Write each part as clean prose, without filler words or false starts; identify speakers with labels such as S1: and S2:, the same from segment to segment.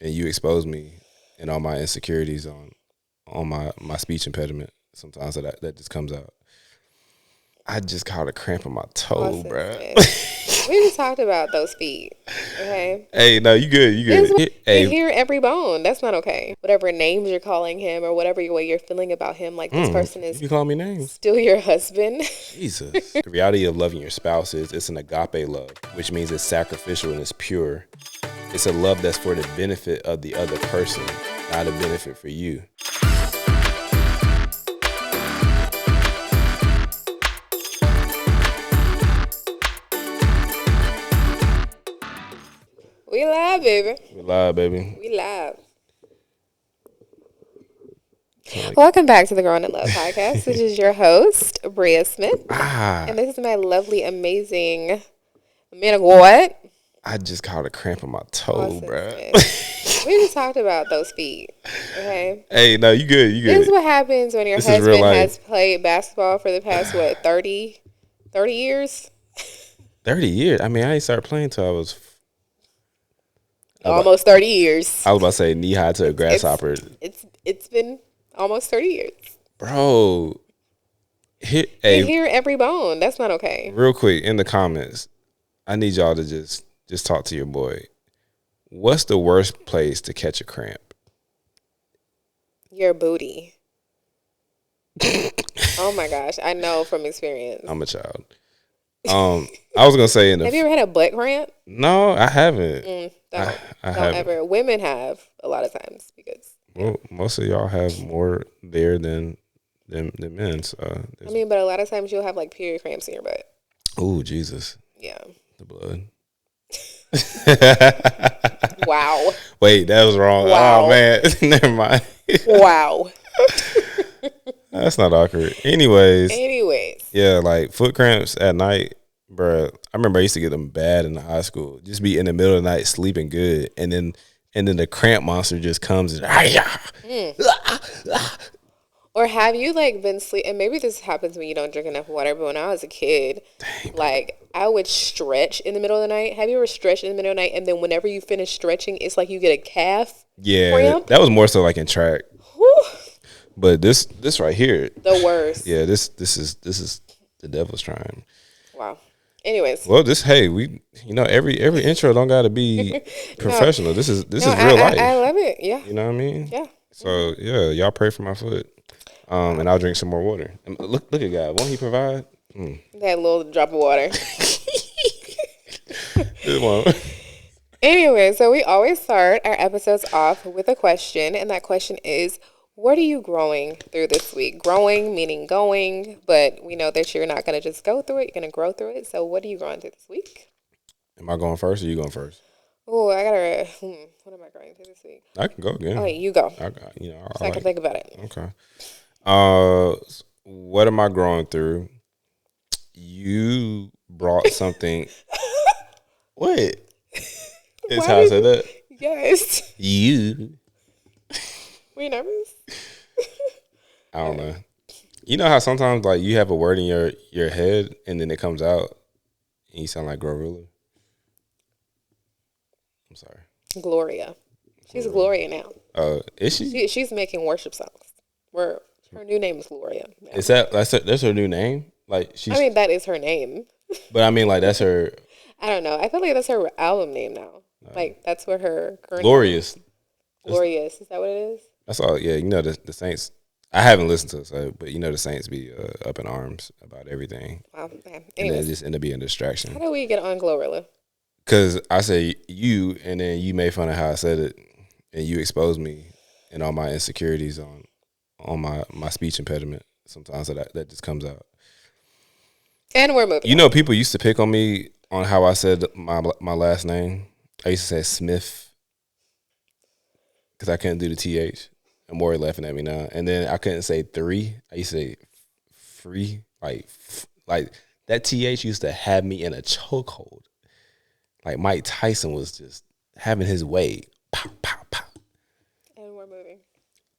S1: and you expose me and all my insecurities on my speech impediment. Sometimes that just comes out. I just caught a cramp in my toe, bro.
S2: We just talked about those feet. Okay.
S1: Hey, no, you good. You good.
S2: You hear every bone. That's not okay. Whatever names you're calling him or whatever way you're feeling about him, like this person is
S1: you call me names.
S2: Still your husband.
S1: Jesus. The reality of loving your spouse is it's an agape love, which means it's sacrificial and it's pure. It's a love that's for the benefit of the other person, not a benefit for you.
S2: We live, baby.
S1: We live, baby.
S2: We live. Welcome back to the Growing in Love podcast. This is your host, Bria Smith. And this is my lovely, amazing man of what?
S1: I just caught a cramp in my toe, bro.
S2: We just talked about those feet. Okay.
S1: Hey, no, you good. You good.
S2: This is what happens when your husband has played basketball for the past, 30 years?
S1: 30 years? I mean, I ain't started playing until I was...
S2: Almost 30 years.
S1: I was about to say knee high to a grasshopper.
S2: It's been almost 30 years.
S1: Bro.
S2: You hear every bone. That's not okay.
S1: Real quick, in the comments, I need y'all to just talk to your boy. What's the worst place to catch a cramp?
S2: Your booty. Oh my gosh. I know from experience.
S1: I'm a child. I was gonna say
S2: have you ever had a butt cramp?
S1: No, I haven't.
S2: Don't ever. Women have a lot of times because
S1: most of y'all have more there than men. So
S2: I mean, but a lot of times you'll have like period cramps in your butt.
S1: Oh Jesus!
S2: Yeah,
S1: the blood.
S2: Wow.
S1: Wait, that was wrong. Wow. Oh man, never mind.
S2: Wow.
S1: That's not awkward. Anyways. Yeah, like foot cramps at night, bro. I remember I used to get them bad in high school. Just be in the middle of the night sleeping good, and then the cramp monster just comes and
S2: Or have you like been sleep? And maybe this happens when you don't drink enough water. But when I was a kid, like I would stretch in the middle of the night. Have you ever stretched in the middle of the night, and then whenever you finish stretching, it's like you get a calf cramp?
S1: That was more so like in track. Whew. But this right here,
S2: the worst.
S1: Yeah, this is the devil's trying.
S2: Wow. Anyways,
S1: well, every intro don't gotta be professional. No, this is real life.
S2: I love it. Yeah.
S1: You know what I mean?
S2: Yeah.
S1: So yeah, y'all pray for my foot, and I'll drink some more water. And look at God, won't He provide?
S2: That little drop of water.
S1: This
S2: Anyway, so we always start our episodes off with a question, and that question is, what are you growing through this week? Growing meaning going, but we know that you're not going to just go through it. You're going to grow through it. So what are you growing through this week?
S1: Am I going first or you going first?
S2: Oh, I got to, what am I growing through this week?
S1: I can go again.
S2: Oh, you go.
S1: I
S2: can think about it.
S1: Okay. What am I growing through? You brought something. What? Is how I said that?
S2: Yes.
S1: You.
S2: Were you nervous?
S1: I don't know. You know how sometimes like you have a word in your head and then it comes out and you sound like Glorilla? I'm sorry.
S2: Gloria. She's Gloria now.
S1: Is she?
S2: She's making worship songs. Her new name is Gloria. Now.
S1: Is that's her new name? Like
S2: I mean, that is her name.
S1: But I mean, like that's her.
S2: I don't know. I feel like that's her album name now. Like that's what her current.
S1: Glorious.
S2: Glorious. Is that what it is?
S1: That's all. Yeah, you know the Saints. I haven't listened to it, so, but you know the Saints be up in arms about everything.
S2: Wow. Man.
S1: And then it just end up being a distraction.
S2: How do we get on Glorilla?
S1: Because I say you, and then you made fun of how I said it, and you exposed me and all my insecurities on my speech impediment. Sometimes that just comes out.
S2: And we're moving.
S1: You know, people used to pick on me on how I said my last name. I used to say Smith because I couldn't do the TH. And Maury laughing at me now. And then I couldn't say 3. I used to say free. Like that TH used to have me in a chokehold. Like Mike Tyson was just having his way. Pow, pow, pow.
S2: And we're moving.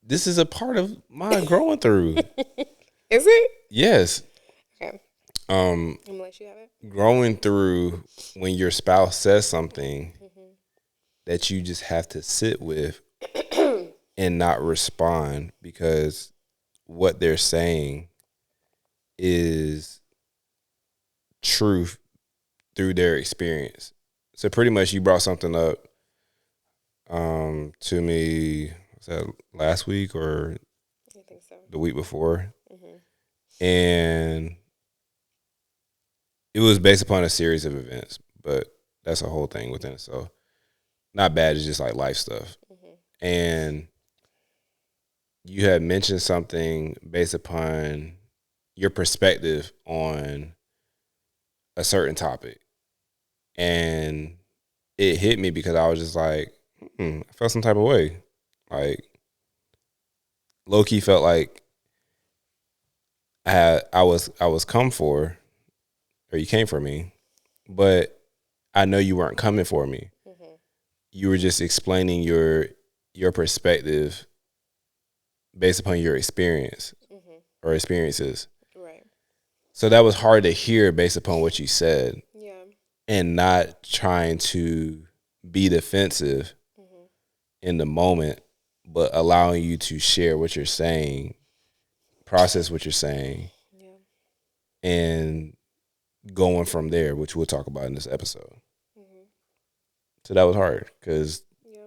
S1: This is a part of my growing through.
S2: Is it?
S1: Yes.
S2: Okay. I'm gonna let you have it.
S1: Growing through when your spouse says something that you just have to sit with and not respond because what they're saying is truth through their experience. So pretty much you brought something up to me, was that last week or
S2: I think so.
S1: the week before?
S2: Mm-hmm.
S1: And it was based upon a series of events, but that's a whole thing within itself. Not bad, it's just like life stuff.
S2: Mm-hmm.
S1: And you had mentioned something based upon your perspective on a certain topic. And it hit me because I was just like, I felt some type of way. Like, low key felt like I was come for, or you came for me, but I know you weren't coming for me.
S2: Mm-hmm.
S1: You were just explaining your perspective based upon your experience
S2: Mm-hmm.
S1: or experiences.
S2: Right.
S1: So that was hard to hear based upon what you said,
S2: Yeah.
S1: and not trying to be defensive
S2: Mm-hmm.
S1: in the moment, but allowing you to share what you're saying, process what you're saying,
S2: Yeah.
S1: and going from there, which we'll talk about in this episode.
S2: Mm-hmm.
S1: So that was hard because
S2: Yeah.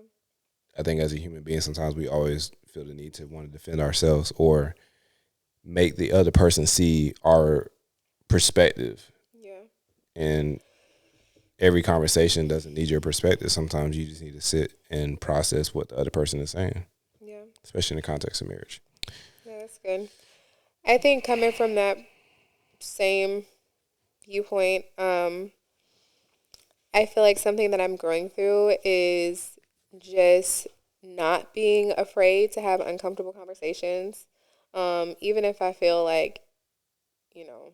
S1: I think as a human being, sometimes we always feel the need to want to defend ourselves or make the other person see our perspective.
S2: Yeah.
S1: And every conversation doesn't need your perspective. Sometimes you just need to sit and process what the other person is saying,
S2: Yeah.
S1: especially in the context of marriage.
S2: Yeah, that's good. I think coming from that same viewpoint, I feel like something that I'm growing through is just not being afraid to have uncomfortable conversations. Even if I feel like, you know,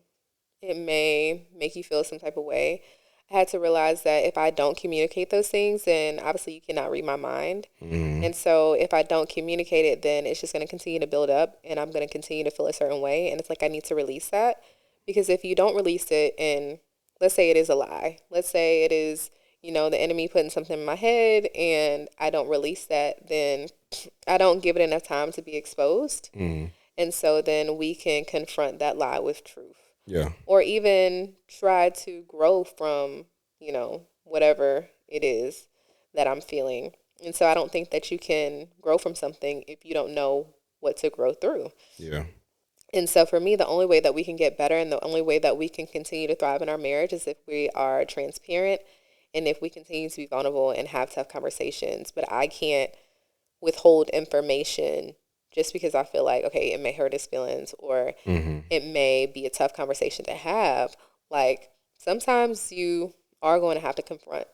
S2: it may make you feel some type of way. I had to realize that if I don't communicate those things, then obviously you cannot read my mind.
S1: Mm-hmm.
S2: And so if I don't communicate it, then it's just going to continue to build up and I'm going to continue to feel a certain way. And it's like I need to release that because if you don't release it, and let's say it is a lie, let's say it is, the enemy putting something in my head and I don't release that, then I don't give it enough time to be exposed.
S1: Mm-hmm.
S2: And so then we can confront that lie with truth.
S1: Yeah.
S2: Or even try to grow from, whatever it is that I'm feeling. And so I don't think that you can grow from something if you don't know what to grow through.
S1: Yeah.
S2: And so for me, the only way that we can get better and the only way that we can continue to thrive in our marriage is if we are transparent and if we continue to be vulnerable and have tough conversations. But I can't withhold information just because I feel like, okay, it may hurt his feelings or
S1: Mm-hmm.
S2: it may be a tough conversation to have. Like sometimes you are going to have to confront.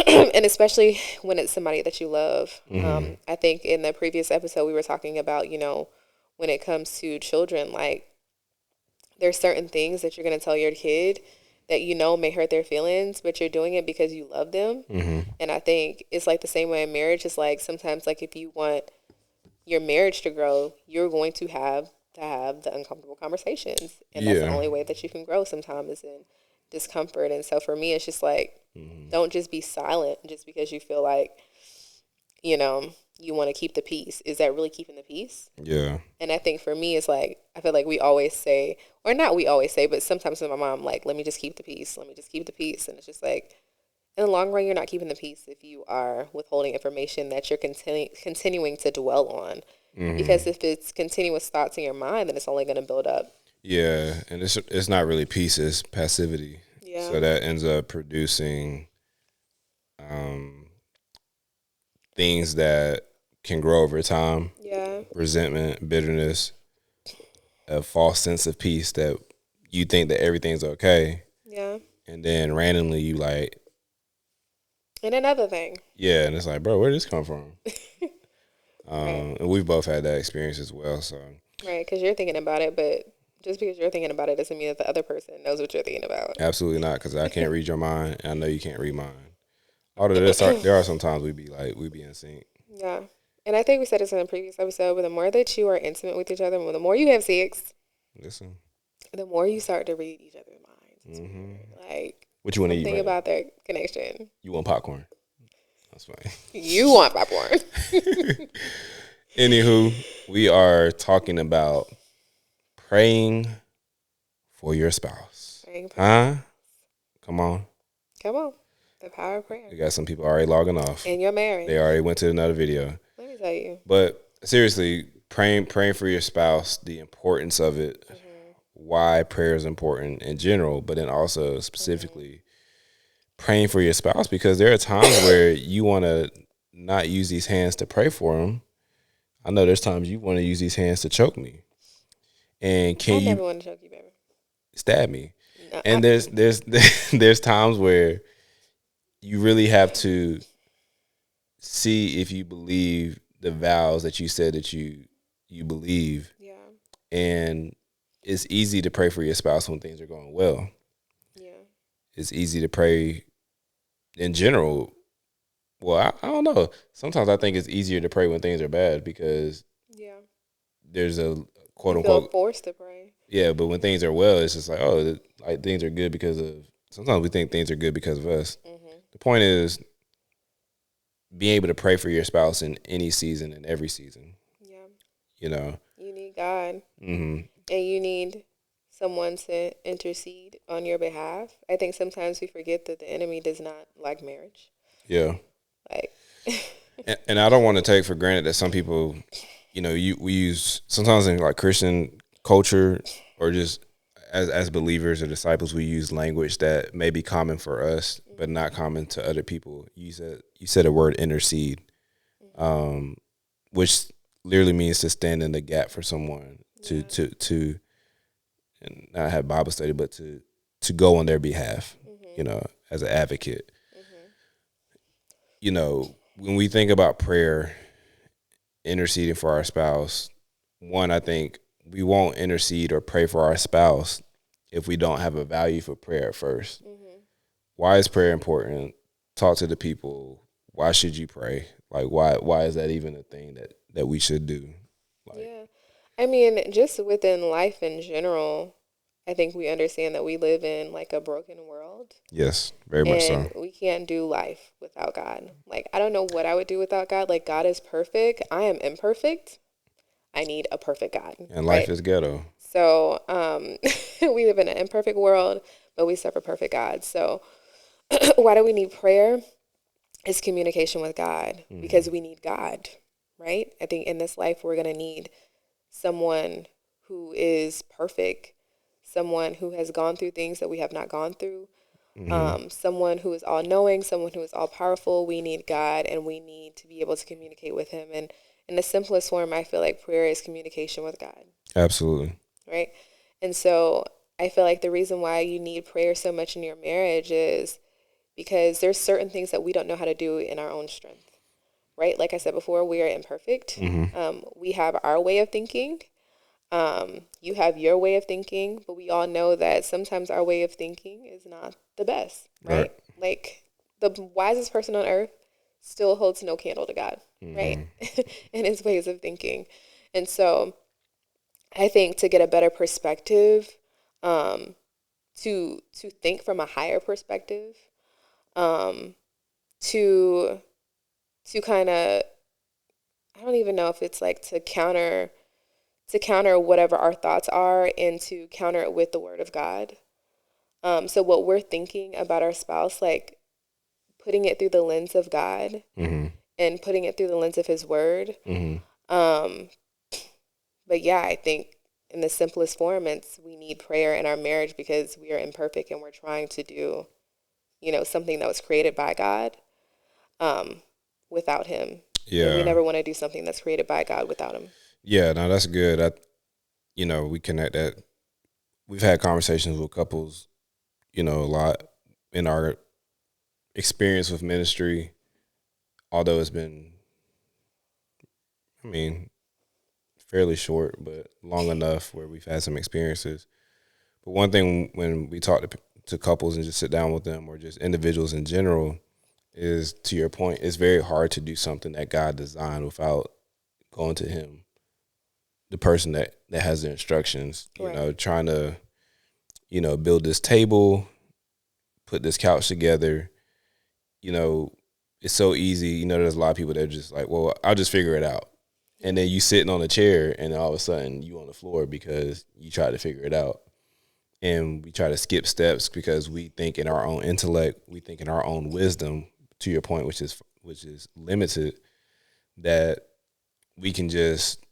S2: And especially when it's somebody that you love.
S1: Mm-hmm.
S2: I think in the previous episode we were talking about, when it comes to children, like there's certain things that you're going to tell your kid that may hurt their feelings, but you're doing it because you love them.
S1: Mm-hmm.
S2: And I think it's like the same way in marriage. It's like sometimes like if you want your marriage to grow, you're going to have the uncomfortable conversations. And that's the
S1: Yeah.
S2: only way that you can grow sometimes is in discomfort. And so for me, it's just like,
S1: Mm-hmm.
S2: don't just be silent just because you feel like, you want to keep the peace. Is that really keeping the peace?
S1: Yeah.
S2: And I think for me, it's like, I feel like we always say, or not we always say, but sometimes with my mom, like, let me just keep the peace. Let me just keep the peace. And it's just like, in the long run, you're not keeping the peace if you are withholding information that you're continuing to dwell on.
S1: Mm-hmm.
S2: Because if it's continuous thoughts in your mind, then it's only going to build up.
S1: Yeah, and it's not really peace; it's passivity.
S2: Yeah.
S1: So that ends up producing things that can grow over time.
S2: Yeah.
S1: Resentment, bitterness, a false sense of peace that you think that everything's okay,
S2: Yeah.
S1: and then randomly you like,
S2: And another thing.
S1: yeah, and it's like, bro, where did this come from?
S2: Right.
S1: And we've both had that experience as well. So
S2: Right, because you're thinking about it, but just because you're thinking about it doesn't mean that the other person knows what you're thinking about.
S1: absolutely not, because I can't read your mind, and I know you can't read mine. Although there are some times we be in sync.
S2: Yeah. And I think we said this in a previous episode, but the more that you are intimate with each other, the more you have sex,
S1: Listen,
S2: the more you start to read each other's minds. It's
S1: mm-hmm.
S2: weird. Like,
S1: What you want to eat?
S2: something
S1: Right
S2: about that connection.
S1: You want popcorn? That's fine.
S2: You want popcorn.
S1: Anywho, we are talking about praying for your spouse.
S2: Praying for
S1: Huh? Come on.
S2: Come on. The power of prayer.
S1: We got some people already logging off.
S2: In your marriage.
S1: They already went to another video.
S2: Let me tell you.
S1: But seriously, praying for your spouse, the importance of it, why prayer is important in general, but then also specifically praying for your spouse, because there are times where you want to not use these hands to pray for them. I know there's times you want to use these hands to choke me. And
S2: I never want to choke you, baby.
S1: Stab me?
S2: No,
S1: and there's times where you really have to see if you believe the vows that you said that you believe.
S2: Yeah.
S1: And it's easy to pray for your spouse when things are going well.
S2: Yeah.
S1: It's easy to pray in general. Well, I don't know. Sometimes I think it's easier to pray when things are bad because there's a quote unquote
S2: feel forced to pray.
S1: Yeah, but when things are well, it's just like, oh, like things are good because of. Sometimes we think things are good because of us. Mm-hmm. The point is being able to pray for your spouse in any season and every season. Yeah, you
S2: need God, and you need someone to intercede on your behalf. I think sometimes we forget that the enemy does not like marriage.
S1: Yeah. And I don't want to take for granted that some people, we use sometimes in like Christian culture or just as believers or disciples, we use language that may be common for us but not common to other people. You said a word intercede, which literally means to stand in the gap for someone, to and not have Bible study, but to go on their behalf, as an advocate. When we think about prayer, interceding for our spouse, one, I think we won't intercede or pray for our spouse if we don't have a value for prayer at first. Why is prayer important? Talk to the people. Why should you pray? Like, why is that even a thing that we should do?
S2: I mean, just within life in general, I think we understand that we live in like a broken world.
S1: Yes, very much so.
S2: And we can't do life without God. Like, I don't know what I would do without God. Like, God is perfect. I am imperfect. I need a perfect God.
S1: And life is ghetto.
S2: So we live in an imperfect world, but we serve a perfect God. So why do we need prayer? It's communication with God, because we need God, right? I think in this life we're going to need someone who is perfect, someone who has gone through things that we have not gone through, someone who is all-knowing, someone who is all-powerful. We need God, and we need to be able to communicate with him. And in the simplest form, I feel like prayer is communication with God.
S1: Absolutely.
S2: Right? And so I feel like the reason why you need prayer so much in your marriage is because there's certain things that we don't know how to do in our own strength. Right? Like I said before, we are imperfect. We have our way of thinking. You have your way of thinking, but we all know that sometimes our way of thinking is not the best, right? Like the wisest person on earth still holds no candle to God, right? In his ways of thinking. And so I think to get a better perspective, to think from a higher perspective, to kind of, I don't even know if it's like to counter whatever our thoughts are and to counter it with the word of God. So what we're thinking about our spouse, like putting it through the lens of God and putting it through the lens of his word. But yeah, I think in the simplest form, we need prayer in our marriage because we are imperfect and we're trying to do, something that was created by God, without him. Yeah. And we never want to do something that's created by God without him.
S1: Yeah, no, that's good. We connect that. We've had conversations with couples, a lot in our experience with ministry, although it's been, fairly short, but long enough where we've had some experiences. But one thing when we talk to couples and just sit down with them or just individuals in general is, to your point, it's very hard to do something that God designed without going to him, the person that has the instructions, trying to, build this table, put this couch together, it's it's so easy. You know, there's a lot of people that are just like, well, I'll just figure it out. And then you sitting on a chair and all of a sudden you on the floor because you tried to figure it out. And we try to skip steps because we think in our own intellect, we think in our own wisdom, to your point, which is limited, that we can just,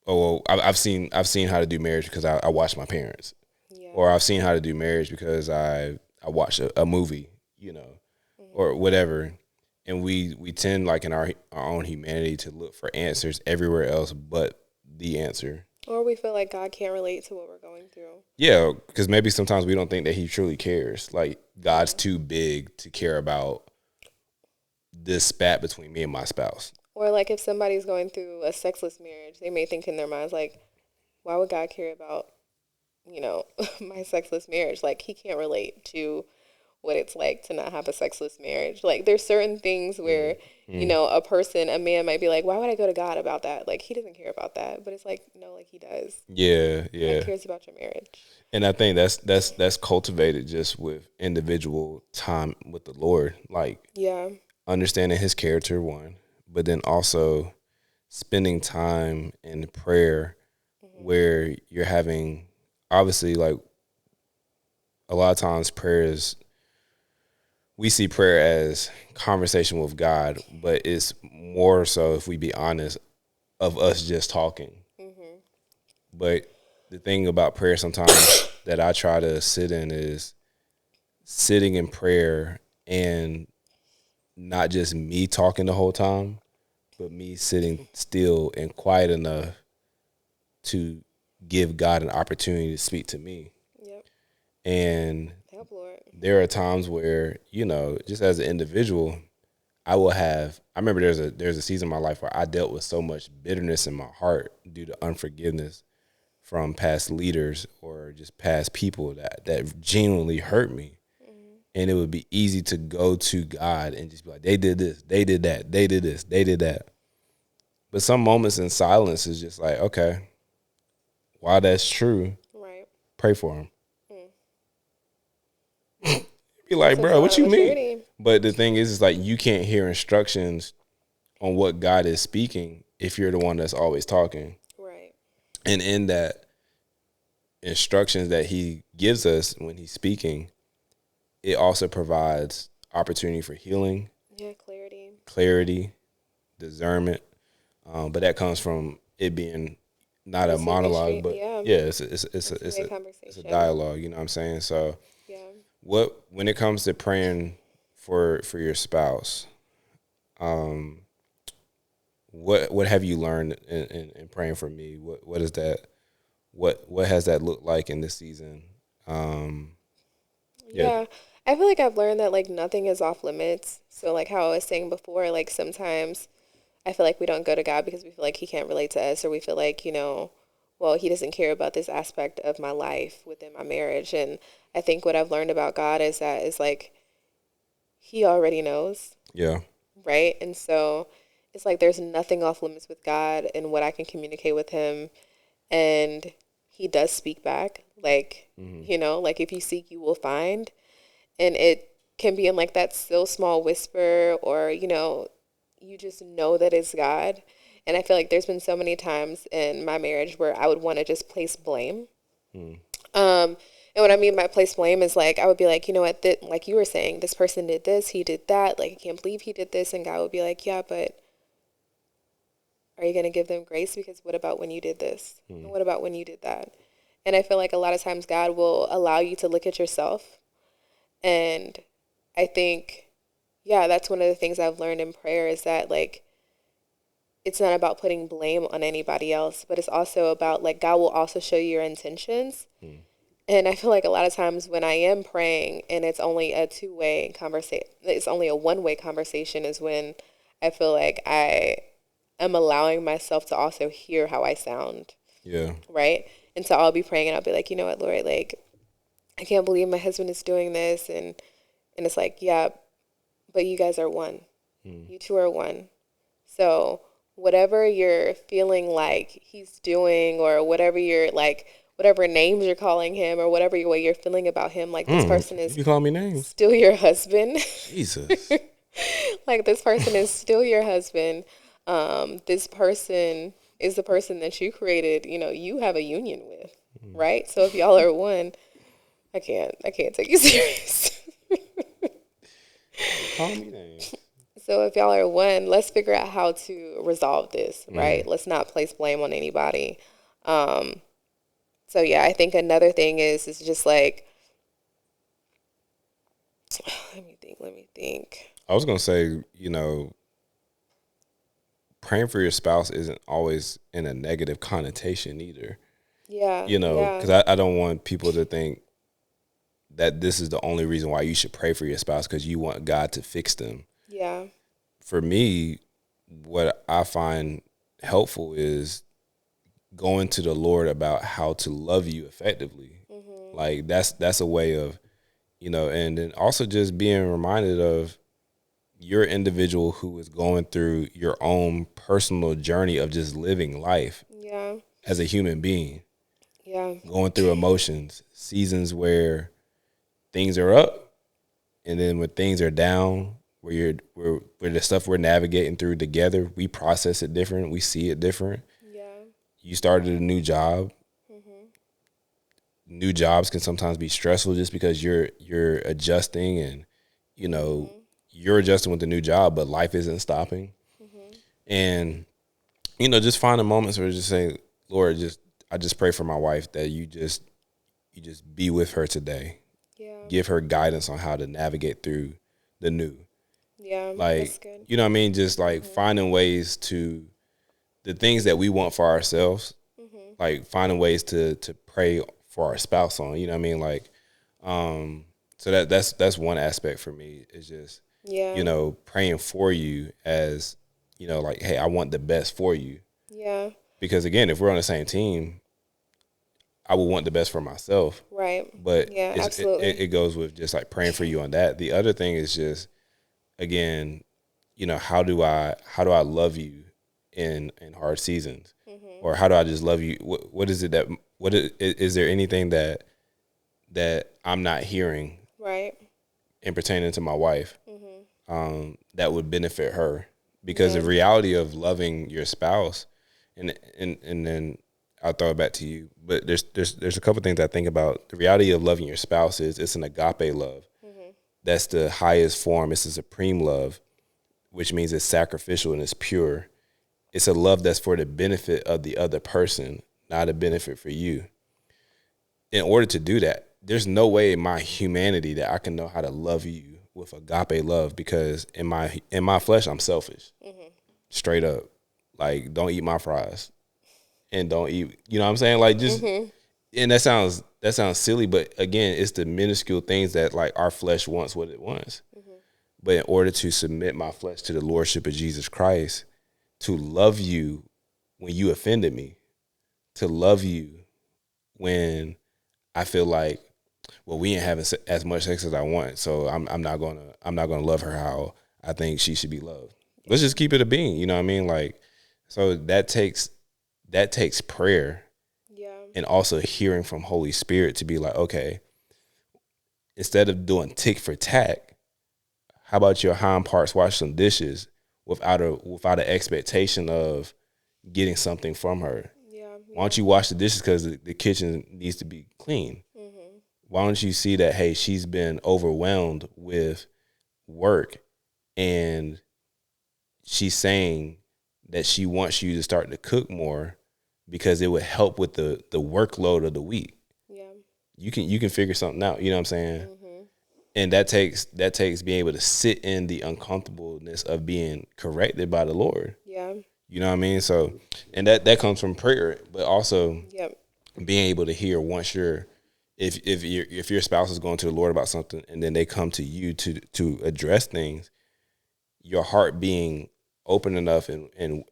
S1: oh, well, I've seen how to do marriage because I watched my parents.
S2: Yeah.
S1: Or I've seen how to do marriage because I watched a movie, or whatever. And we tend, like, in our own humanity, to look for answers everywhere else but the answer.
S2: Or we feel like God can't relate to what we're going through.
S1: Yeah, because maybe sometimes we don't think that he truly cares. Like, God's too big to care about this spat between me and my spouse.
S2: Or like if somebody's going through a sexless marriage, they may think in their minds like, why would God care about, my sexless marriage? Like, he can't relate to what it's like to not have a sexless marriage. Like, there's certain things where, a man might be like, why would I go to God about that? Like, he doesn't care about that. But it's like, no, like, he does.
S1: Yeah.
S2: He cares about your marriage.
S1: And I think that's cultivated just with individual time with the Lord. Like, understanding his character, one, but then also spending time in prayer where you're having, obviously, like, a lot of times we see prayer as conversation with God, but it's more so, if we be honest, of us just talking. But the thing about prayer sometimes that I try to sit in is sitting in prayer and not just me talking the whole time, but me sitting still and quiet enough to give God an opportunity to speak to me.
S2: Yep.
S1: And
S2: help, Lord.
S1: There are times where, just as an individual, I remember there's a season in my life where I dealt with so much bitterness in my heart due to unforgiveness from past leaders or just past people that genuinely hurt me. And it would be easy to go to God and just be like, they did this, they did that, they did this, they did that. But some moments in silence is just like, okay, while that's true,
S2: right,
S1: pray for him. Be like, bro, what you mean? But the thing is like, you can't hear instructions on what God is speaking if you're the one that's always talking.
S2: Right.
S1: And in that instructions that he gives us when he's speaking, it also provides opportunity for healing. Yeah, clarity, discernment. But that comes from it being not a monologue, but it's a dialogue. You know what I'm saying? So, when it comes to praying for your spouse, what have you learned in praying for me? What is that? What has that looked like in this season?
S2: I feel like I've learned that, like, nothing is off limits. So, like how I was saying before, like, sometimes I feel like we don't go to God because we feel like he can't relate to us, or we feel like, well, he doesn't care about this aspect of my life within my marriage. And I think what I've learned about God is like, he already knows.
S1: Yeah.
S2: Right? And so it's like there's nothing off limits with God and what I can communicate with him. And he does speak back. Like, like, if you seek, you will find. And it can be in, like, that still small whisper, or, you just know that it's God. And I feel like there's been so many times in my marriage where I would want to just place blame. And what I mean by place blame is, like, I would be like, you know what, like you were saying, this person did this, he did that. Like, I can't believe he did this. And God would be like, yeah, but are you going to give them grace? Because what about when you did this? And what about when you did that? And I feel like a lot of times God will allow you to look at yourself. And I think, that's one of the things I've learned in prayer is that, like, it's not about putting blame on anybody else, but it's also about, like, God will also show you your intentions. And I feel like a lot of times when I am praying and it's only a two-way conversation, it's only a one-way conversation, is when I feel like I am allowing myself to also hear how I sound.
S1: Yeah.
S2: Right? And so I'll be praying and I'll be like, you know what, Lord, like, I can't believe my husband is doing this. And it's like, yeah, but you guys are one. You two are one. So whatever you're feeling like he's doing, or whatever you're, like, whatever names you're calling him, or whatever way you're feeling about him, like, this person is,
S1: you call me names,
S2: still your husband.
S1: Jesus.
S2: Like, this person is still your husband. This person is the person that you created, you have a union with, right? So if y'all are one, I can't take you serious.
S1: Call me names.
S2: So if y'all are one, let's figure out how to resolve this, right?
S1: Mm.
S2: Let's not place blame on anybody. Um, so yeah, I think another thing is just like, let me think.
S1: I was gonna say, praying for your spouse isn't always in a negative connotation either.
S2: Yeah, yeah,
S1: Because I don't want people to think that this is the only reason why you should pray for your spouse because you want God to fix them.
S2: yeah,
S1: For me, what I find helpful is going to the Lord about how to love you effectively. Like that's a way of, and then also just being reminded of you're an individual who is going through your own personal journey of just living life
S2: yeah,
S1: as a human being,
S2: yeah,
S1: going through emotions, seasons where things are up, and then when things are down, where the stuff we're navigating through together, we process it different, we see it different.
S2: yeah.
S1: You started a new job. New jobs can sometimes be stressful just because you're adjusting and you're adjusting with the new job, but life isn't stopping. And just finding moments where just say, Lord, I just pray for my wife that you just be with her today.
S2: Yeah,
S1: Give her guidance on how to navigate through the new.
S2: yeah, that's
S1: Like,
S2: good.
S1: you know what I mean? Just like finding ways to the things that we want for ourselves, like finding ways to pray for our spouse on, you know what I mean? Like, so that's one aspect for me is just,
S2: Yeah,
S1: praying for you as, like, hey, I want the best for you.
S2: yeah,
S1: Because again, if we're on the same team, I would want the best for myself.
S2: right.
S1: But
S2: Yeah,
S1: it
S2: absolutely.
S1: goes with just like praying for you on that. The other thing is just, again, how do I love you in hard seasons, or how do I just love you? What is it that is there anything that I'm not hearing
S2: Right.
S1: in pertaining to my wife that would benefit her? Because the
S2: Yeah.
S1: reality of loving your spouse, and then I'll throw it back to you. But there's a couple things I think about. The reality of loving your spouse is it's an agape love. That's the highest form. It's a supreme love, which means it's sacrificial and it's pure. It's a love that's for the benefit of the other person, not a benefit for you. In order to do that, there's no way in my humanity that I can know how to love you with agape love, because in my flesh I'm selfish. Straight up. Like, don't eat my fries and don't eat, you know what I'm saying? Like, just, and that sounds silly, but again, it's the minuscule things that like our flesh wants what it wants. But in order to submit my flesh to the lordship of Jesus Christ, to love you when you offended me, to love you when I feel like, well, we ain't having as much sex as I want, so I'm not gonna love her how I think she should be loved. Let's just keep it a being, you know what I mean? Like, so that takes prayer
S2: Yeah.
S1: and also hearing from Holy Spirit to be like, okay, instead of doing tick for tack, how about your hind parts wash some dishes without an expectation of getting something from her?
S2: Yeah.
S1: Why
S2: Yeah.
S1: don't you wash the dishes because the kitchen needs to be clean? Why don't you see that, hey, she's been overwhelmed with work and she's saying that she wants you to start to cook more because it would help with the workload of the week.
S2: Yeah.
S1: You can figure something out, you know what I'm saying? And that takes being able to sit in the uncomfortableness of being corrected by the Lord.
S2: Yeah.
S1: You know what I mean? So, and that comes from prayer, but also
S2: Yep.
S1: being able to hear once you're if your spouse is going to the Lord about something and then they come to you to address things, your heart being open enough and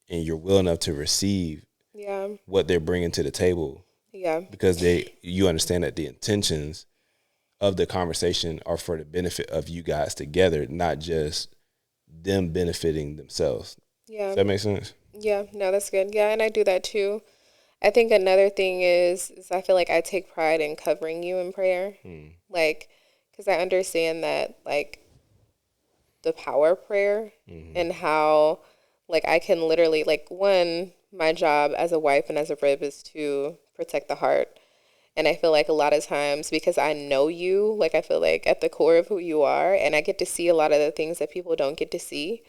S1: you're willing enough to receive
S2: Yeah.
S1: what they're bringing to the table,
S2: Yeah.
S1: because you understand that the intentions of the conversation are for the benefit of you guys together, not just them benefiting themselves. Does
S2: Yeah.
S1: that make sense?
S2: Yeah. No, that's good. Yeah, and I do that too. I think another thing is I feel like I take pride in covering you in prayer. Like, because I understand that, like, the power of prayer and how, like, I can literally, like, one, my job as a wife and as a rib is to protect the heart. And I feel like a lot of times, because I know you, like, I feel like at the core of who you are, and I get to see a lot of the things that people don't get to see,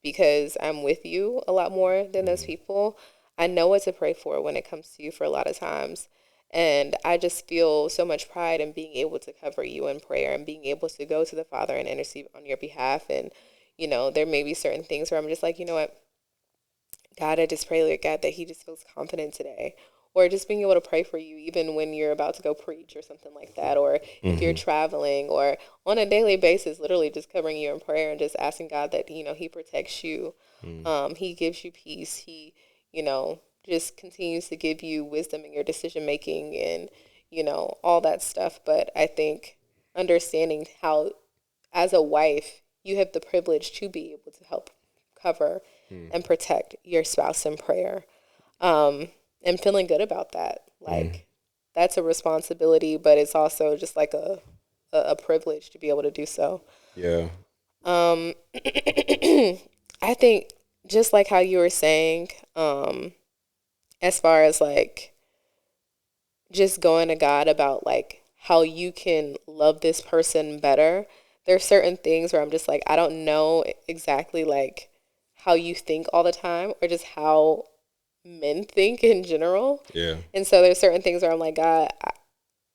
S2: because I'm with you a lot more than those people. I know what to pray for when it comes to you for a lot of times. And I just feel so much pride in being able to cover you in prayer and being able to go to the Father and intercede on your behalf. And, there may be certain things where I'm just like, you know what, God, I just pray, Lord God, that he just feels confident today. Or just being able to pray for you even when you're about to go preach or something like that. Or if you're traveling, or on a daily basis, literally just covering you in prayer and just asking God that, he protects you. He gives you peace. He, just continues to give you wisdom in your decision making and, all that stuff. But I think understanding how, as a wife, you have the privilege to be able to help cover and protect your spouse in prayer. And feeling good about that. Like, that's a responsibility, but it's also just like a privilege to be able to do so.
S1: Yeah.
S2: I think just like how you were saying, as far as like just going to God about like how you can love this person better, there's certain things where I'm just like, I don't know exactly like how you think all the time or just how men think in general.
S1: Yeah.
S2: And so there's certain things where I'm like, God,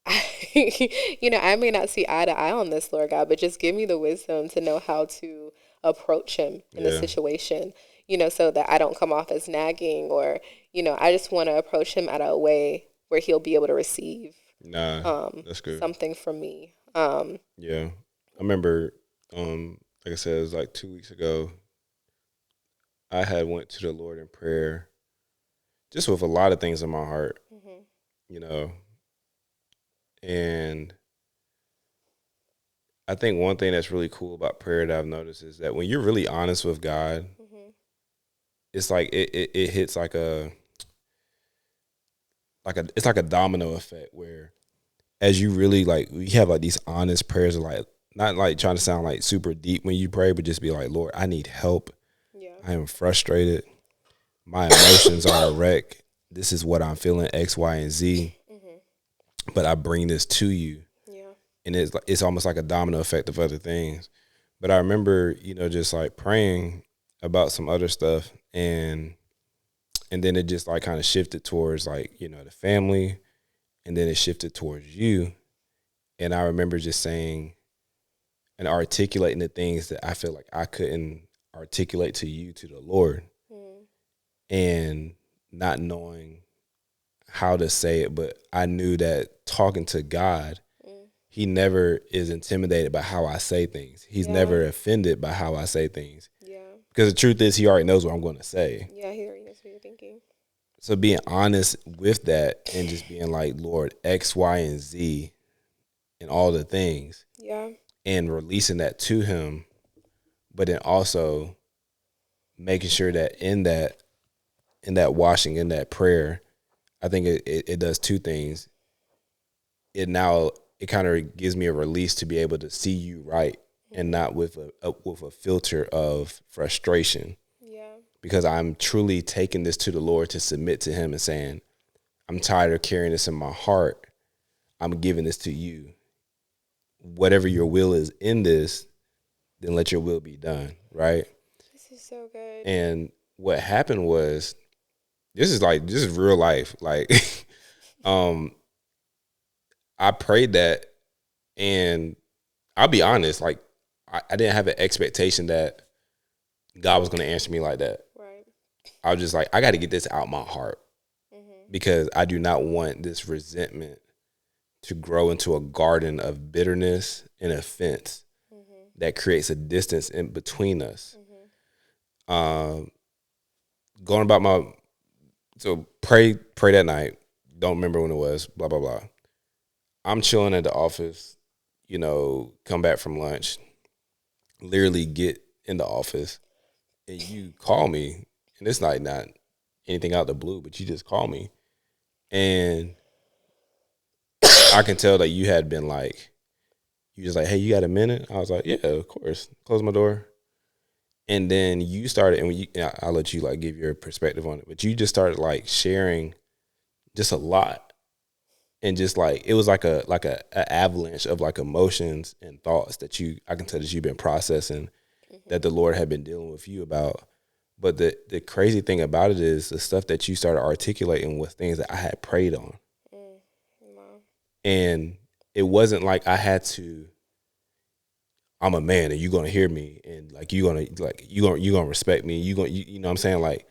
S2: I may not see eye to eye on this, Lord God, but just give me the wisdom to know how to approach him in a situation, so that I don't come off as nagging or, I just want to approach him at a way where he'll be able to receive
S1: that's good.
S2: something from me.
S1: Yeah. I remember, like I said, it was like 2 weeks ago, I had went to the Lord in prayer just with a lot of things in my heart, and I think one thing that's really cool about prayer that I've noticed is that when you're really honest with God, it's like it hits it's like a domino effect where as you really like you have like these honest prayers of like not like trying to sound like super deep when you pray, but just be like, Lord, I need help.
S2: Yeah.
S1: I am frustrated. My emotions are a wreck. This is what I'm feeling, X, Y, and Z. But I bring this to you.
S2: Yeah.
S1: And it's almost like a domino effect of other things. But I remember, just like praying about some other stuff and then it just like kind of shifted towards like, the family, and then it shifted towards you. And I remember just saying and articulating the things that I feel like I couldn't articulate to you, to the Lord, and not knowing how to say it. But I knew that talking to God, he never is intimidated by how I say things. He's never offended by how I say things.
S2: Yeah.
S1: Because the truth is, he already knows what I'm going to say.
S2: Yeah, he already knows what you're thinking.
S1: So being honest with that and just being like, Lord, X, Y, and Z and all the things.
S2: Yeah.
S1: And releasing that to him, but then also making sure that in that washing, in that prayer, I think it does two things. It kind of gives me a release to be able to see you right and not with a filter of frustration.
S2: Yeah.
S1: Because I'm truly taking this to the Lord to submit to him and saying, I'm tired of carrying this in my heart. I'm giving this to you. Whatever your will is in this, then let your will be done, right?
S2: This is so good.
S1: And what happened was, this is real life. Like, I prayed that, and I'll be honest, like, I didn't have an expectation that God was going to answer me like that.
S2: Right.
S1: I was just like, I got to get this out my heart because I do not want this resentment to grow into a garden of bitterness and offense that creates a distance in between us. Going about pray that night. Don't remember when it was. Blah blah blah. I'm chilling at the office. Come back from lunch. Literally get in the office, and you call me, and it's like not anything out the blue, but you just call me, and I can tell that you You just like, hey, you got a minute? I was like, yeah, of course. Close my door. And then you started, and I'll let you like give your perspective on it, but you just started like sharing just a lot, and just like it was like a avalanche of like emotions and thoughts that I can tell that you've been processing, that the Lord had been dealing with you about. But the crazy thing about it is the stuff that you started articulating was things that I had prayed on,
S2: Wow.
S1: and it wasn't like I had to. I'm a man, and you're gonna hear me, and like you gonna respect me. You know what I'm saying? Like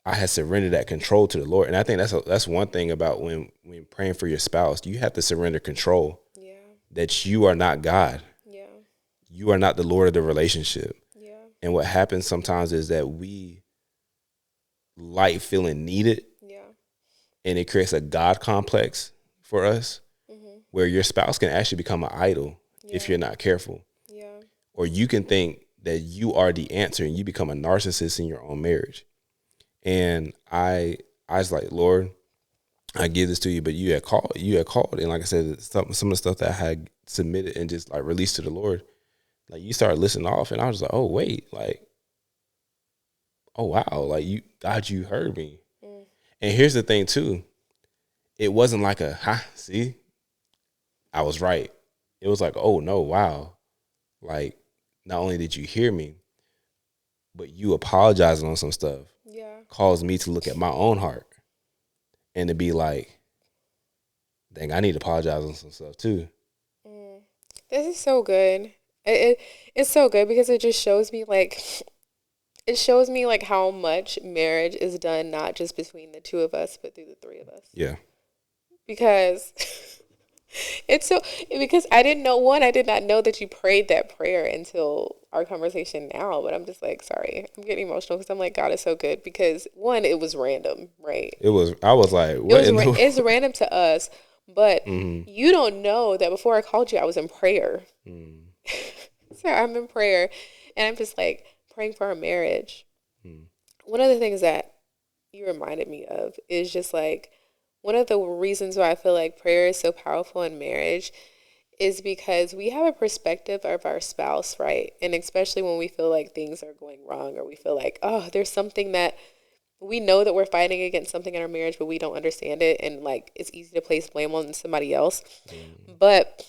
S1: I had surrendered that control to the Lord, and I think that's one thing about when praying for your spouse, you have to surrender control.
S2: Yeah.
S1: That you are not God.
S2: Yeah.
S1: You are not the Lord of the relationship.
S2: Yeah.
S1: And what happens sometimes is that we like feeling needed,
S2: Yeah.
S1: and it creates a God complex for us, where your spouse can actually become an idol if
S2: Yeah.
S1: you're not careful.
S2: Yeah.
S1: Or you can think that you are the answer, and you become a narcissist in your own marriage. And I was like, Lord, I give this to you, but you had called, and like I said, some of the stuff that I had submitted and just like released to the Lord, like you started listening off, and I was like, oh wait, like, oh wow, like God, you heard me. And here's the thing too, it wasn't like see, I was right. It was like, oh no, wow, like not only did you hear me, but you apologizing on some stuff
S2: Yeah.
S1: caused me to look at my own heart and to be like, dang, I need to apologize on some stuff too.
S2: This is so good. It's so good because it just shows me like how much marriage is done not just between the two of us but through the three of us.
S1: Yeah.
S2: Because it's so because I did not know that you prayed that prayer until our conversation now, but I'm just like, sorry. I'm getting emotional because I'm like, God is so good because one, it was random, right?
S1: I was like, what in the
S2: It's random to us, but
S1: Mm-hmm.
S2: you don't know that before I called you, I was in prayer.
S1: Mm.
S2: So I'm in prayer and I'm just like praying for our marriage.
S1: Mm.
S2: One of the things that you reminded me of is just like one of the reasons why I feel like prayer is so powerful in marriage is because we have a perspective of our spouse, right? And especially when we feel like things are going wrong or we feel like, oh, there's something that we know that we're fighting against something in our marriage, but we don't understand it. And like, it's easy to place blame on somebody else. But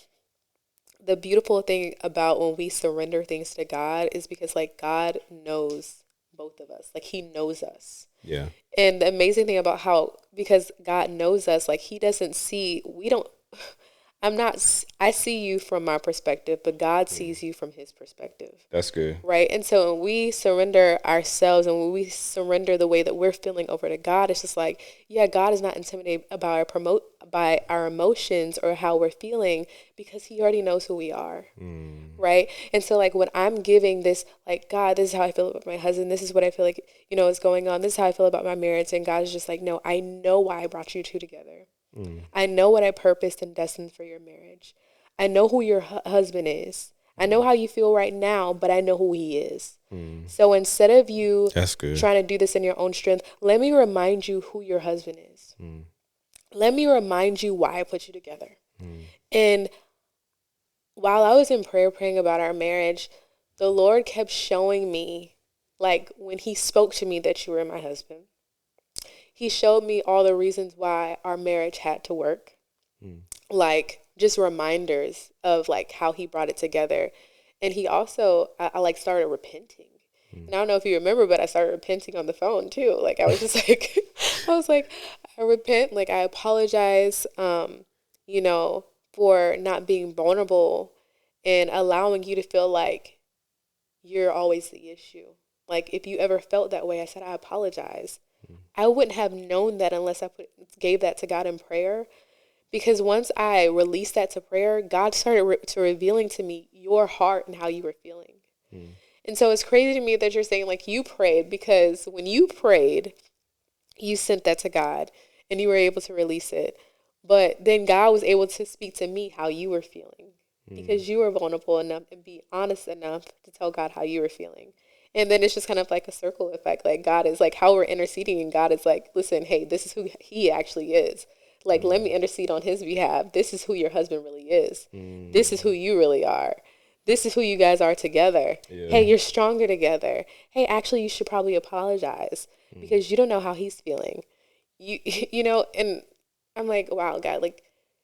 S2: the beautiful thing about when we surrender things to God is because like God knows both of us. Like he knows us.
S1: Yeah.
S2: And the amazing thing about how, because God knows us, like he doesn't see, we don't, I see you from my perspective, but God sees you from his perspective.
S1: That's good.
S2: Right. And so when we surrender ourselves and when we surrender the way that we're feeling over to God, it's just like, yeah, God is not intimidated by our emotions or how we're feeling because he already knows who we are. Right. And so like when I'm giving this, like, God, this is how I feel about my husband. This is what I feel like, is going on. This is how I feel about my marriage. And God is just like, no, I know why I brought you two together. I know what I purposed and destined for your marriage. I know who your husband is. I know how you feel right now, but I know who he is. So instead of you
S1: That's good.
S2: trying to do this in your own strength, let me remind you who your husband is. Let me remind you why I put you together. And while I was in prayer praying about our marriage, the Lord kept showing me, like when he spoke to me that you were my husband, he showed me all the reasons why our marriage had to work. Like just reminders of like how he brought it together. And he also, I like started repenting. And I don't know if you remember, but I started repenting on the phone too. Like I was just like, I repent, like I apologize, for not being vulnerable and allowing you to feel like you're always the issue. Like if you ever felt that way, I said, I apologize. I wouldn't have known that unless I gave that to God in prayer. Because once I released that to prayer, God started to revealing to me your heart and how you were feeling. And so it's crazy to me that you're saying like you prayed, because when you prayed, you sent that to God and you were able to release it. But then God was able to speak to me how you were feeling because you were vulnerable enough and be honest enough to tell God how you were feeling. And then it's just kind of like a circle effect. Like God is like how we're interceding and God is like, listen, hey, this is who he actually is. Like, let me intercede on his behalf. This is who your husband really is.
S1: Mm.
S2: This is who you really are. This is who you guys are together.
S1: Yeah.
S2: Hey, you're stronger together. Hey, actually, you should probably apologize because you don't know how he's feeling. You know, and I'm like, wow, God, like,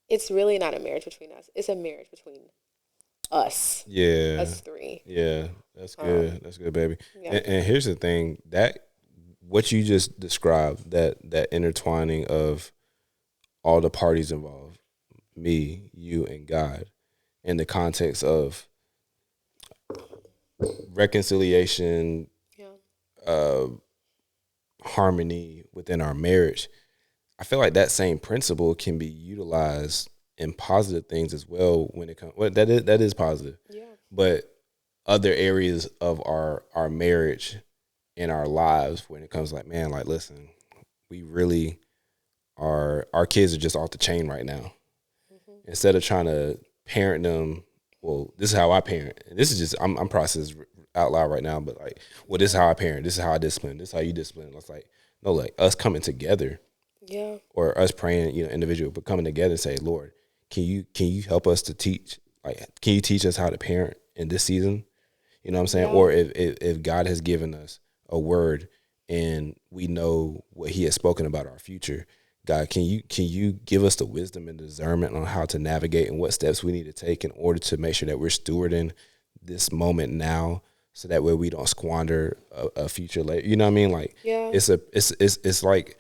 S2: it's really not a marriage between us. It's a marriage between us.
S1: Yeah.
S2: Us three.
S1: Yeah. That's good. That's good, baby.
S2: Yeah.
S1: And here's the thing, that what you just described, that intertwining of all the parties involved, me, you, and God, in the context of reconciliation,
S2: Yeah.
S1: harmony within our marriage, I feel like that same principle can be utilized in positive things as well when it comes. Well, that is positive.
S2: Yeah.
S1: But other areas of our marriage in our lives, when it comes like, man, like, listen, we really are, our kids are just off the chain right now. Mm-hmm. Instead of trying to parent them, well, this is how I parent. And this is just, I'm processing out loud right now, but like, well, this is how I parent. This is how I discipline. This is how you discipline. It's like, no, like us coming together.
S2: Yeah.
S1: Or us praying, individual, but coming together and say, Lord, can you help us to teach? Like, can you teach us how to parent in this season? You know what I'm saying?
S2: Yeah.
S1: Or if God has given us a word and we know what He has spoken about our future, God, can you give us the wisdom and discernment on how to navigate and what steps we need to take in order to make sure that we're stewarding this moment now, so that way we don't squander a future later. You know what I mean? Like,
S2: Yeah.
S1: it's like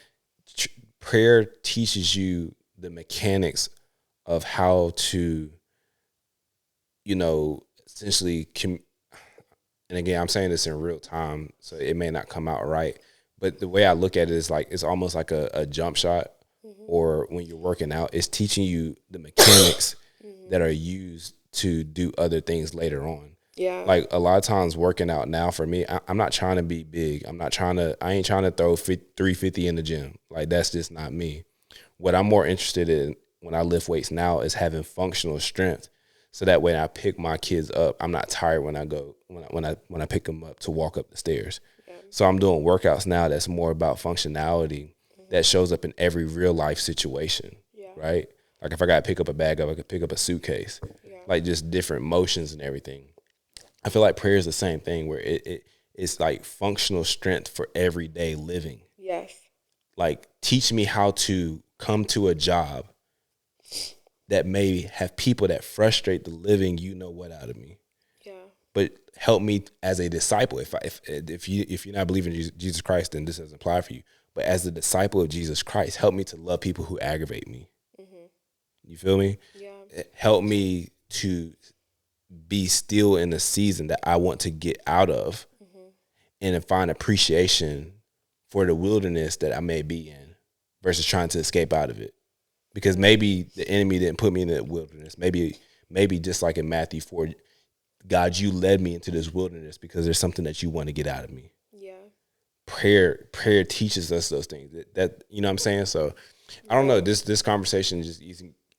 S1: prayer teaches you the mechanics of how to, essentially, and again, I'm saying this in real time, so it may not come out right, but the way I look at it is like, it's almost like a jump shot, or when you're working out, it's teaching you the mechanics that are used to do other things later on.
S2: Yeah.
S1: Like, a lot of times working out now for me, I'm not trying to be big. I ain't trying to throw 350 in the gym. Like, that's just not me. What I'm more interested in when I lift weights now is having functional strength. So that when I pick my kids up, I'm not tired when I pick them up to walk up the stairs. Yeah. So I'm doing workouts now that's more about functionality that shows up in every real life situation. Yeah. Right? Like, if I got to pick up a bag up, I could pick up a suitcase. Yeah. Like, just different motions and everything. I feel like prayer is the same thing, where it's like functional strength for everyday living.
S2: Yes.
S1: Like, teach me how to come to a job that may have people that frustrate the living what out of me. Yeah. But help me as a disciple. If you're not believing in Jesus Christ, then this doesn't apply for you. But as a disciple of Jesus Christ, help me to love people who aggravate me. Mm-hmm. You feel me? Yeah. Help me to be still in the season that I want to get out of, and find appreciation for the wilderness that I may be in, versus trying to escape out of it. Because maybe the enemy didn't put me in that wilderness. Maybe just like in Matthew 4, God, you led me into this wilderness because there's something that you want to get out of me. Yeah. Prayer teaches us those things. That you know what I'm saying? So I don't know. This conversation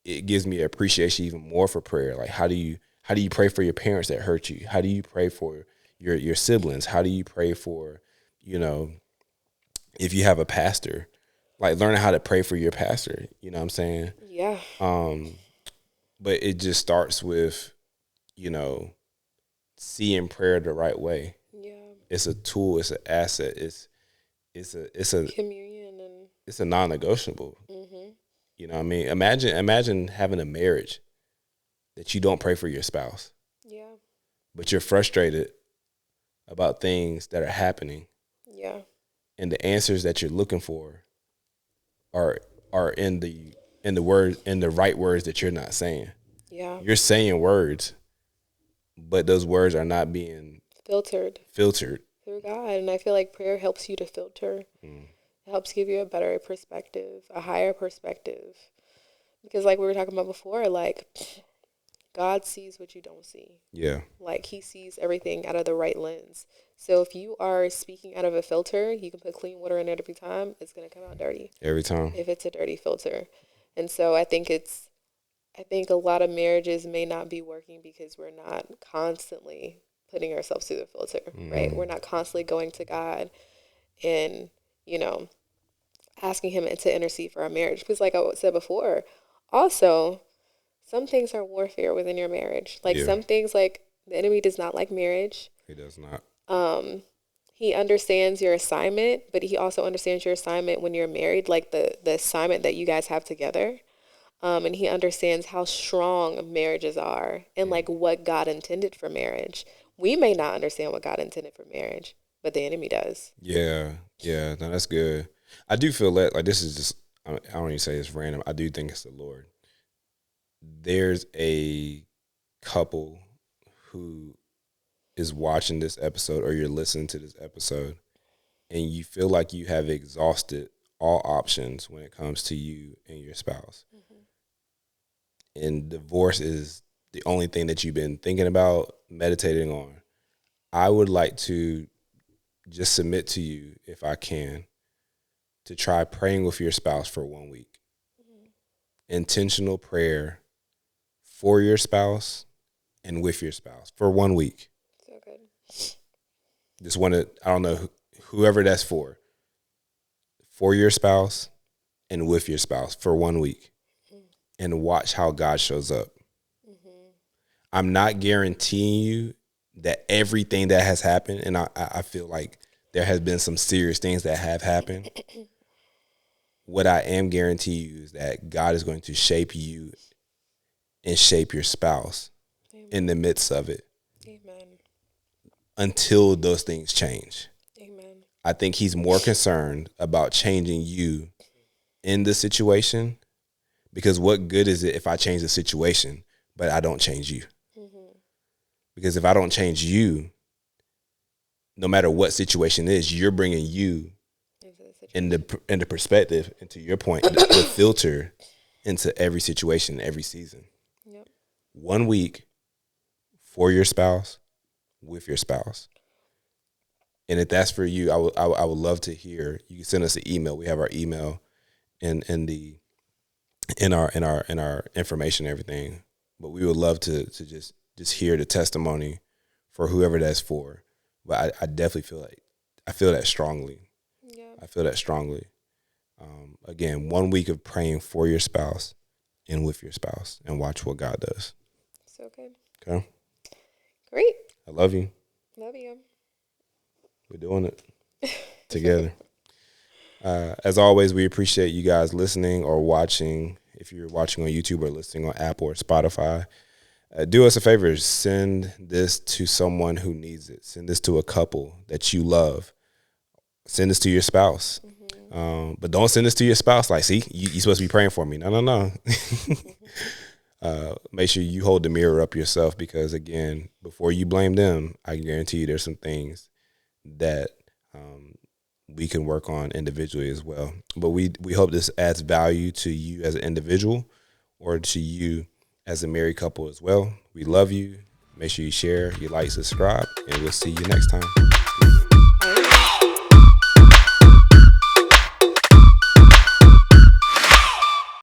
S1: it gives me appreciation even more for prayer. Like, how do you pray for your parents that hurt you? How do you pray for your siblings? How do you pray for, if you have a pastor? Like, learning how to pray for your pastor. You know what I'm saying? Yeah. But it just starts with, seeing prayer the right way. Yeah. It's a tool. It's an asset. It's a communion, and it's a non-negotiable. Mm-hmm. You know what I mean? Imagine having a marriage that you don't pray for your spouse. Yeah. But you're frustrated about things that are happening. Yeah. And the answers that you're looking for are in the right words that you're not saying. Yeah. You're saying words, but those words are not being filtered through God. And I feel like prayer helps you to filter. It helps give you a better perspective, a higher perspective. Because like we were talking about before, like, God sees what you don't see. Yeah. Like, He sees everything out of the right lens. So if you are speaking out of a filter, you can put clean water in it every time, it's going to come out dirty. Every time. If it's a dirty filter. And so I think a lot of marriages may not be working because we're not constantly putting ourselves through the filter, right? We're not constantly going to God and,
S2: asking him to intercede for our marriage. Because, like I said before, also, some things are warfare within your marriage. Like
S1: Yeah,
S2: some things, like the enemy does not like marriage.
S1: he does not.
S2: He understands your assignment, but he also understands your assignment when you're married, like the assignment that you guys have together. And he understands how strong marriages are and like what God intended for marriage. We may not understand what God intended for marriage, but the enemy does.
S1: Yeah, yeah, no, that's good. I do feel that like this is just I don't even say it's random. I do think it's the Lord. There's a couple who is watching this episode or you're listening to this episode and you feel like you have exhausted all options when it comes to you and your spouse. And divorce is the only thing that you've been thinking about, meditating on. I would like to just submit to you, if I can, to try praying with your spouse for 1 week. Intentional prayer for your spouse and with your spouse for 1 week.
S2: So good.
S1: Just want to, I don't know, whoever that's for your spouse and with your spouse for 1 week and watch how God shows up. I'm not guaranteeing you that everything that has happened, and I feel like there has been some serious things that have happened. What I am guaranteeing you is that God is going to shape you and shape your spouse in the midst of it.
S2: Amen.
S1: Until those things change.
S2: Amen.
S1: I think he's more concerned about changing you in the situation, because what good is it if I change the situation, but I don't change you? Because if I don't change you, no matter what situation is, you're bringing you in the perspective, and to your point, the filter into every situation, every season.
S2: Yep.
S1: 1 week for your spouse, with your spouse. And if that's for you, I would love to hear. You can send us an email. We have our email in our information and everything. But we would love to just hear the testimony for whoever that's for. But I definitely feel that strongly.
S2: Yeah.
S1: I feel that strongly. Again, 1 week of praying for your spouse and with your spouse, and watch what God does.
S2: So good.
S1: Okay?
S2: Great.
S1: I love you.
S2: Love you.
S1: We're doing it together. As always, we appreciate you guys listening or watching. If you're watching on YouTube or listening on Apple or Spotify, do us a favor. Send this to someone who needs it. Send this to a couple that you love. Send this to your spouse. But don't send this to your spouse like, see, you're supposed to be praying for me. No. Make sure you hold the mirror up yourself, because, again, before you blame them, I guarantee you there's some things that we can work on individually as well. But we hope this adds value to you as an individual or to you as a married couple as well. We love you. Make sure you share, you like, subscribe, and we'll see you next time.